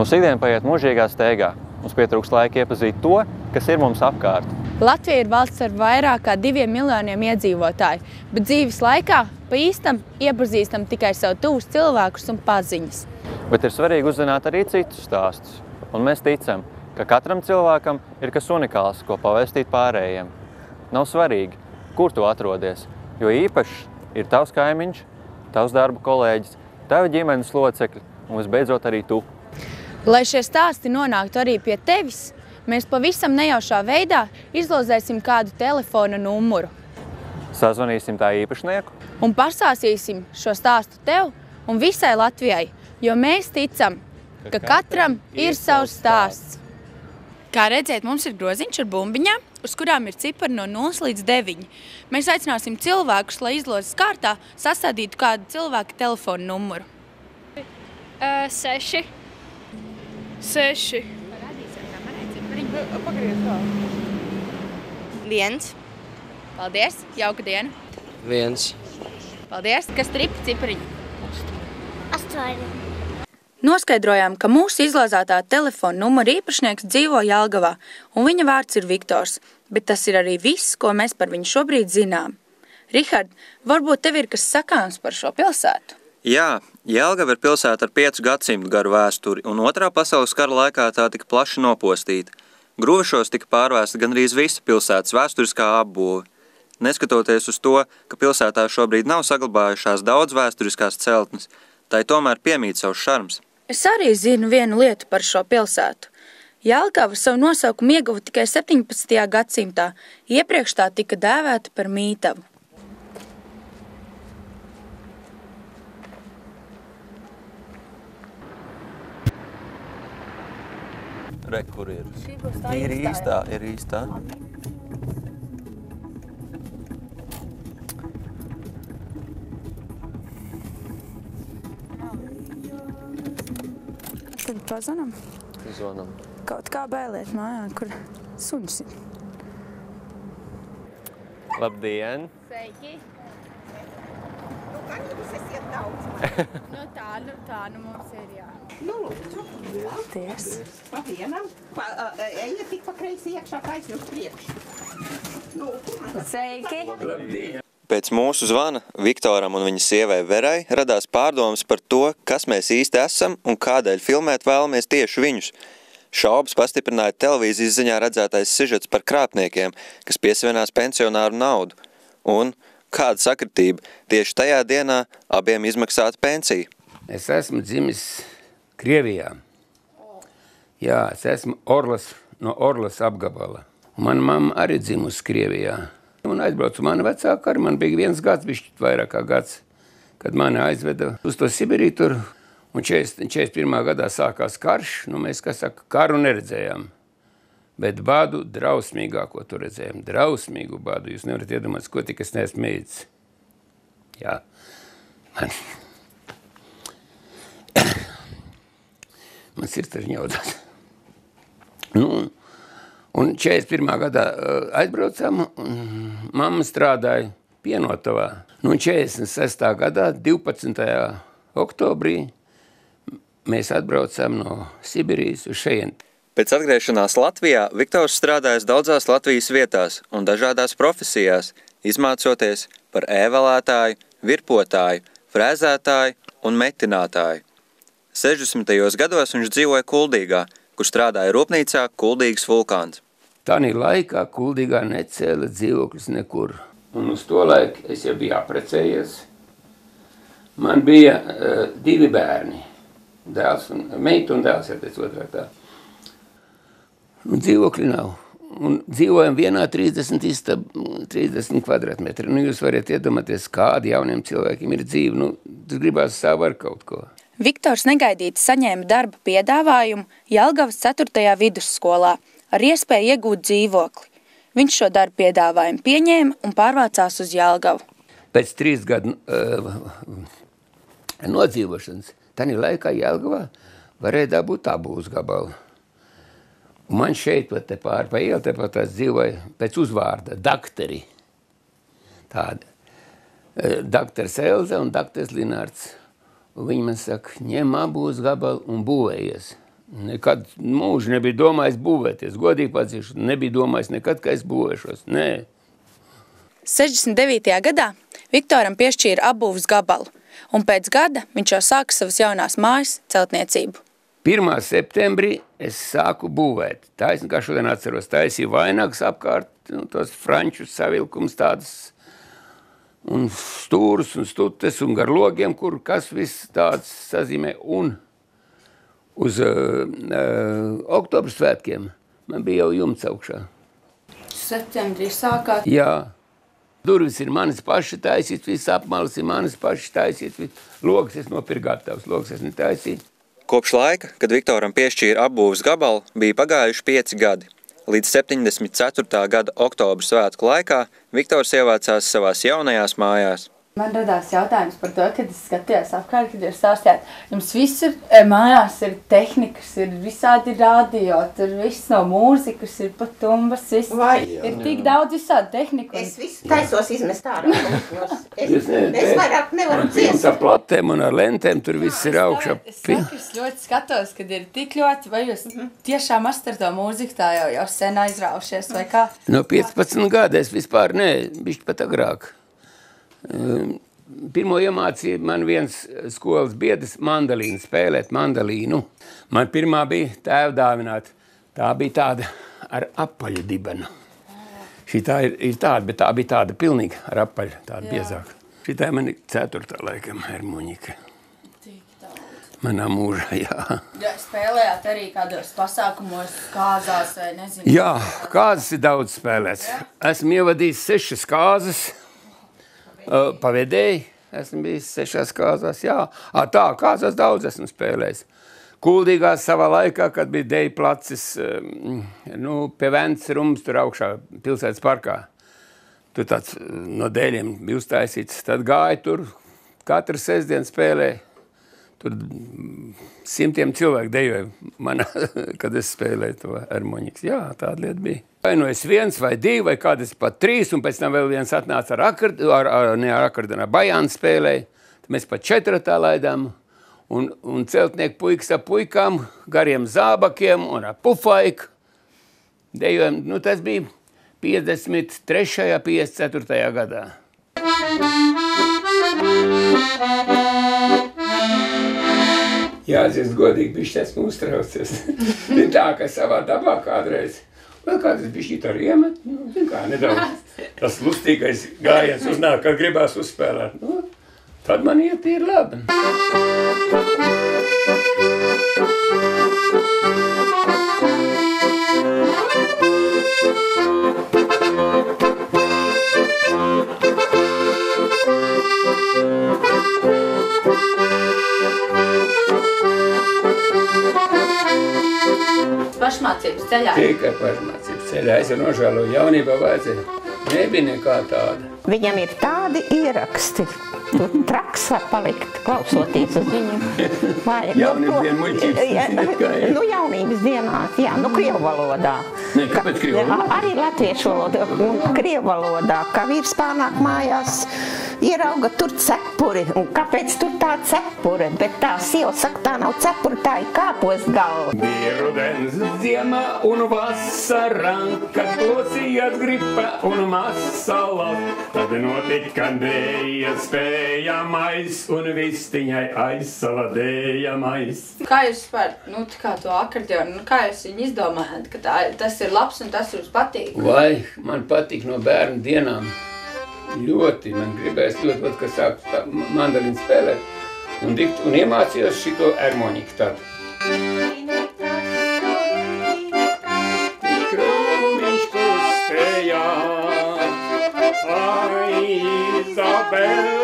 Mūsu ikdiena paiet mūžīgā steigā. Mums pietrūkst laika iepazīt to, kas ir mums apkārt. Latvija ir valsts ar vairāk kā 2 miljoniem iedzīvotāju, bet dzīves laikā pa īstam iepazīstam tikai sev tuvus cilvēkus un paziņas. Bet ir svarīgi uzzināt arī citus stāstus. Un mēs ticam, ka katram cilvēkam ir kas unikāls, ko pavēstīt pārējiem. Nav svarīgi, kur tu atrodies, jo īpašs ir tavs kaimiņš, tavs darba kolēģis, tavi ģimenes locekļi un visbeidzot arī tu. Lai šie stāsti nonāktu arī pie tevis, mēs pavisam nejaušā veidā izlozēsim kādu telefona numuru. Sazvanīsim tā īpašnieku Un pastāstīsim šo stāstu tev un visai Latvijai, jo mēs ticam, ka katram ir savs stāsts. Kā redzēt, mums ir groziņš ar bumbiņām, uz kurām ir cipari no 0 līdz 9. Mēs aicināsim cilvēkus, lai izlozes kārtā sastādītu kādu cilvēka telefonu numuru. 6. 6. Pagriez tā. 1. Paldies, jauka diena. 1. Paldies, kas trip cipariņu? 8. Noskaidrojām, ka mūsu izlozētā telefona numura īpašnieks dzīvo Jelgavā, un viņa vārds ir Viktors, bet tas ir arī viss, ko mēs par viņu šobrīd zinām. Rihard, varbūt tev ir kas sakāms par šo pilsētu? Jā, Jelgava ir pilsēta ar 5 gadsimtu garu vēsturi, un 2. pasaules kara laikā tā tika plaši nopostīta. Gruvešos tika pārvēsta gandrīz visa pilsētas vēsturiskā apbūve. Neskatoties uz to, ka pilsētā šobrīd nav saglabājušās daudz vēsturiskās celtnes, tai tomēr piemīt savs šarms. Es arī zinu vienu lietu par šo pilsētu. Jelgava savu nosaukumu ieguva tikai 17. gadsimtā, iepriekš tā tika dēvēta par Mītavu. Re, kur ir? Ir īstā. Tad pazvanam. Zvanam. Kaut kā bēlēt mājā, kur suņus ir. Labdien! Sveiki. Jūs esiet daudz. Tā mums ir, jā. Paldies. Pa vienam. Ejiet tik pa kreisi iekšā, taisni uz priekšu. Sveiki. Pēc mūsu zvana Viktoram un viņa sievai Verai radās pārdomas par to, kas mēs īsti esam un kādēļ filmēt vēlamies tieši viņus. Šaubas pastiprināja televīzijas ziņā redzētais sižets par krāpniekiem, kas piesvienās pensionāru naudu. Un kāda sakritība, tieši tajā dienā abiem izmaksāta pensija. Es esmu dzimis Krievijā. Jā, es esmu no Orlas apgabala. Mana mamma arī dzimusi Krievijā. Un aizbraucu mani vecāku arī, man bija 1 gads, bišķi vairāk kā gads, kad mani aizveda uz to Sibiriju tur. Un 41. gadā sākās karš, mēs, kā saka, karu neredzējām. Bet badu drausmīgāko tur redzējām, drausmīgu badu. Jūs nevarat iedomāties, ko tik es neesmu mēģis. Jā, man sirds ir ņaudās. Un 41. gadā aizbraucām, un mamma strādāja pienotavā. 46. gadā, 12. oktobrī, mēs atbraucām no Sibirijas uz šejieni. Pēc atgriešanās Latvijā Viktors strādājas daudzās Latvijas vietās un dažādās profesijās, izmācoties par ēvelētāju, virpotāju, frēzētāju un metinātāju. 60. gados viņš dzīvoja Kuldīgā, kur strādāja rūpnīcā Kuldīgas vulkāns. Tānī laikā Kuldīgā necēla dzīvoklis nekur. Un uz to laiku es jau biju aprecējies. Man bija 2 bērni, meita un dēls, ja teic otrāk tā. Dzīvokļi nav. Un dzīvojam vienā 30 kvadrātmetri. Jūs varat iedomāties, kādi jauniem cilvēkiem ir dzīve. Tas gribās savu ar kaut ko. Viktors negaidīti saņēma darba piedāvājumu Jelgavas 4. vidusskolā ar iespēju iegūt dzīvokli. Viņš šo darba piedāvājumu pieņēma un pārvācās uz Jelgavu. Pēc 3 gadu nodzīvošanas, tādā laikā Jelgavā varēja dabūt abūs gabalu. Un man šeit te pāri pa ielu, tepat tās dzīvoja pēc uzvārda dakteri. Tāda. Dakters Elze un dakters Linārds. Un viņi man saka, ņem abūs gabalu un būvējies. Nekad mūžu nebija domājis būvēties. Godīgi pazīšu, nebija domājis nekad, ka es būvēšos. Nē. 69. gadā Viktoram piešķīra apbūves gabalu, un pēc gada viņš jau sāka savas jaunās mājas celtniecību. 1. septembrī es sāku būvēt. Taisni, kā šodien atceros, taisīju vainagus apkārt, tos franču savilkums tādas, un stūrus un stutes un gar logiem, kur kas viss tāds sazīmē. Un uz oktobra svētkiem man bija jau jumts augšā. Septembrī sākāt? Jā. Durvis ir manis paši taisīt, viss apmalis ir manis paši taisīt, logs es nopirku gatavs, logs es netaisīju. Kopš laika, kad Viktoram piešķīra apbūves gabalu, bija pagājuši 5 gadi. Līdz 74. gada oktobra svētku laikā Viktors ievācās savās jaunajās mājās. Man radās jautājums par to, kad es skatījos apkārt, kad jūs stāstījāt. Jums viss ir, mājās ir tehnikas, ir visādi radio, tur viss no mūzikas, ir pat tumbas, viss. Ir tik daudz visādi tehniku. Es visu taisos izmest ārā. Es vairāk nevaru ciest. Ar platēm un ar lentēm tur viss ir augšā. Es ļoti skatos, kad ir tik ļoti, vai jūs tiešām esat ar to mūziku tā jau sen aizraušies, vai kā? No 15 gadu es vispār bišķi pat agrāk. Pirmo iemācīja man viens skolas biedrs mandalīnu, spēlēt mandalīnu. Man pirmā bija tēva dāvināta. Tā bija tāda ar apaļu dibenu. Šitā ir tāda, bet tā bija tāda pilnīgi ar apaļu, tāda biezāka. Šitā man ir 4. laikam harmonika. Manā mūžā, jā. Ja spēlējāt arī kādos pasākumos, kāzās vai nezinu? Jā, kāzas ir daudz spēlēts. Esmu ievadījis 6 kāzas. Pavedēji, esmu bijis 6 kāzās, jā. Tā, kāzās daudz esmu spēlējis. Kuldīgās savā laikā, kad bija deju placis, pie Vents rums tur augšā, pilsētas parkā. Tur tāds no dēļiem bija uztaisīts, tad gāja tur, katru sestdienu spēlēja. Tur 100 cilvēku dejoja manā, kad es spēlēju to harmonikas. Jā, tāda lieta bija. Vai nu es 1 vai 2 vai kādas pat 3, un pēc tam vēl viens atnāca ar akordeonu, bajānu spēlēju. Tad mēs pat 4 laidām, un celtnieku puikas ar puikām, gariem zābakiem un ar pufaiku. Dejojam, tas bija 53. 54. gadā. Jāatzīst godīgi, bišķi esmu uztraucies. Tā, ka savā dabā kādreiz. Vēl kādreiz bišķi ar iemet, kā nedaudz. Tas lustīgais gājiens uznāk, kad gribās uzspēlēt. Tad man iet ir labi. Pašmācības ceļā? Tikai pašmācības ceļā. Es jau nožēloju, jaunībā vajadzēja. Nebija nekā tāda. Viņam ir tādi ieraksti. Tu traks var palikt, klausoties uz viņu. Jaunības dienu muļķības. Jaunības dienās, jā, krievu valodā. Ne, kāpēc krievu valodā? Arī latviešu valodā un krievu valodā. Kā vīrs pārnāk mājās, ierauga tur cepuri. Un kāpēc tur tā cepure? Bet tā sieva saka, tā nav cepure, tā ir kāpos galva. Bija rudens, ziemā un vasarā, kad plosījās gripa un masalas. Tad notika dēja spējamais un vistiņai aizsaladējamais. Kā jūs par, kā to akordeonu, kā jūs viņu izdomājat, ka tas ir labs un tas jums patīk? Vai, man patīk no bērnu dienām. Ļoti, man gribēs ļoti, kad sāku mandalīnu spēlēt un iemācījos šito harmoniku tad. Tik krūmiņš kustējās, Izabela